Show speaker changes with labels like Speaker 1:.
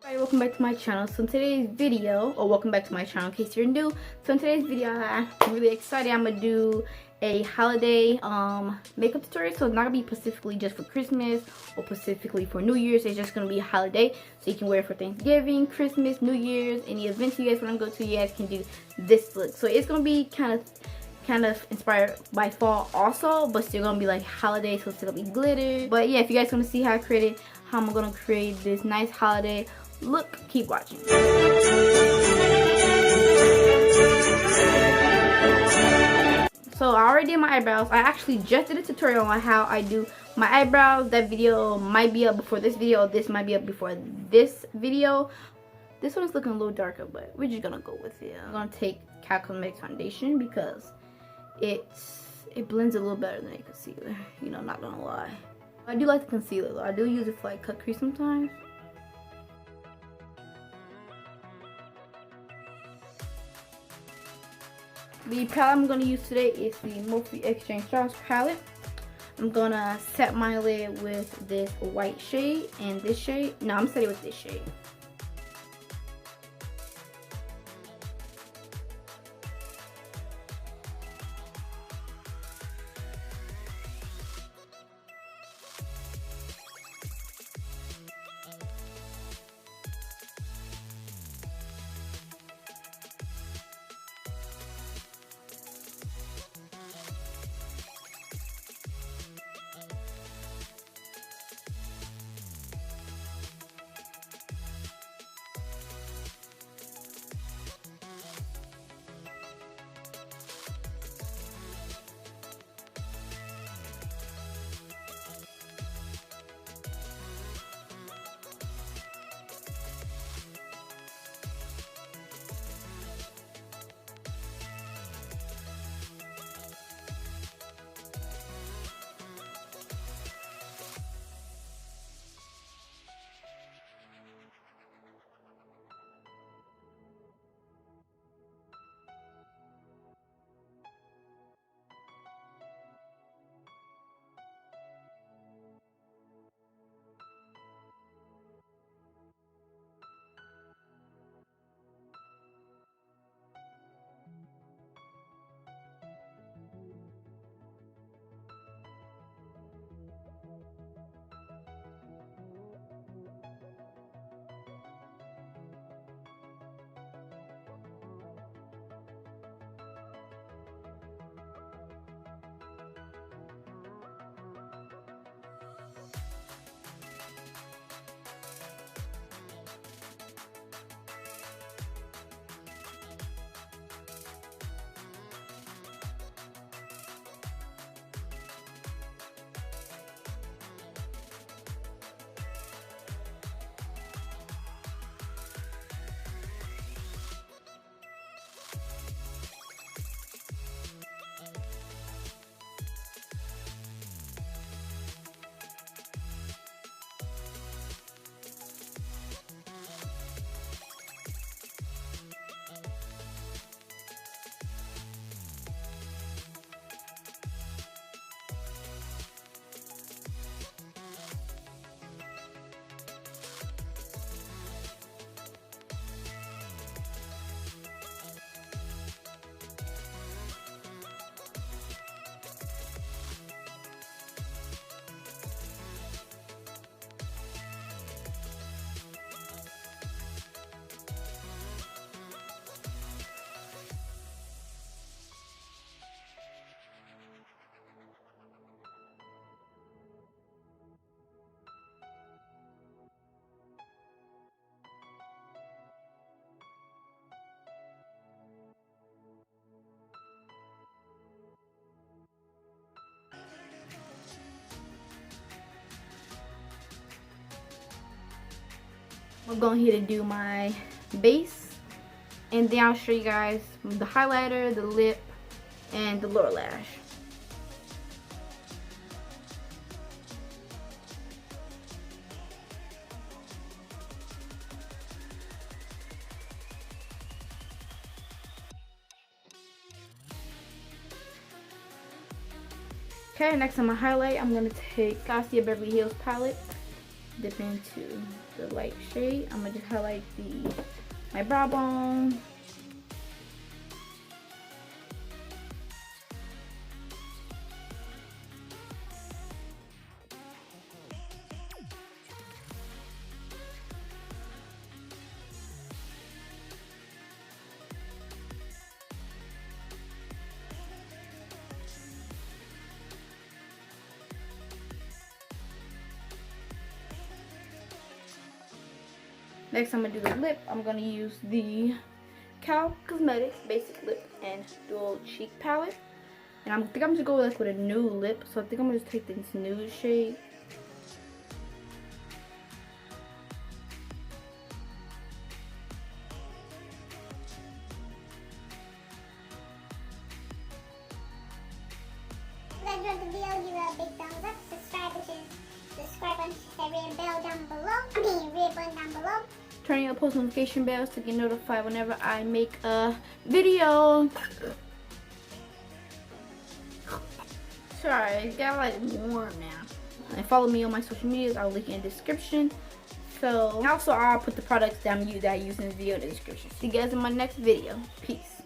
Speaker 1: Hi, welcome back to my channel. So in today's video, or welcome back to my channel in case you're new. So in today's video, I'm really excited. I'm gonna do a holiday makeup tutorial. So it's not gonna be specifically just for Christmas or specifically for New Year's. It's just gonna be a holiday, so you can wear it for Thanksgiving, Christmas, New Year's, any events you guys want to go to. You guys can do this look. So it's gonna be kind of inspired by fall also, but still gonna be like holiday, so it's still gonna be glitter. But yeah, if you guys want to see how I created, how I'm gonna create this nice holiday look, keep watching. So I already did my eyebrows. I actually just did a tutorial on how I do my eyebrows. That video might be up before this video. This might be up before this video. This one's looking a little darker, but we're just gonna go with it. I'm gonna take Cosmetics foundation because it blends a little better than a concealer. You know, not gonna lie. I do like the concealer though. I do use it for like cut crease sometimes. The palette I'm going to use today is the MORPHE Exchange Styles palette. I'm going to set my lid with this white shade and this shade. No, I'm setting with this shade. I'm going here to do my base, and then I'll show you guys the highlighter, the lip, and the lower lash. Okay, next on my highlight, I'm going to take Anastasia Beverly Hills palette. dip into the light shade. I'm gonna just highlight my brow bone. Next, I'm gonna do the lip. I'm gonna use the Cal Cosmetics Basic Lip and Dual Cheek Palette. And I think I'm just going like with a nude lip. So I think I'm gonna just take this nude shade.
Speaker 2: If you enjoyed the video, give it a big thumbs up. Subscribe button to the red bell down below. Red button down below.
Speaker 1: Turn your post notification bells to get notified whenever I make a video. Sorry, it's got like warm now. And follow me on my social medias. I'll link in the description. So, and also I'll put the products that I use in this video in the description. See you guys in my next video. Peace.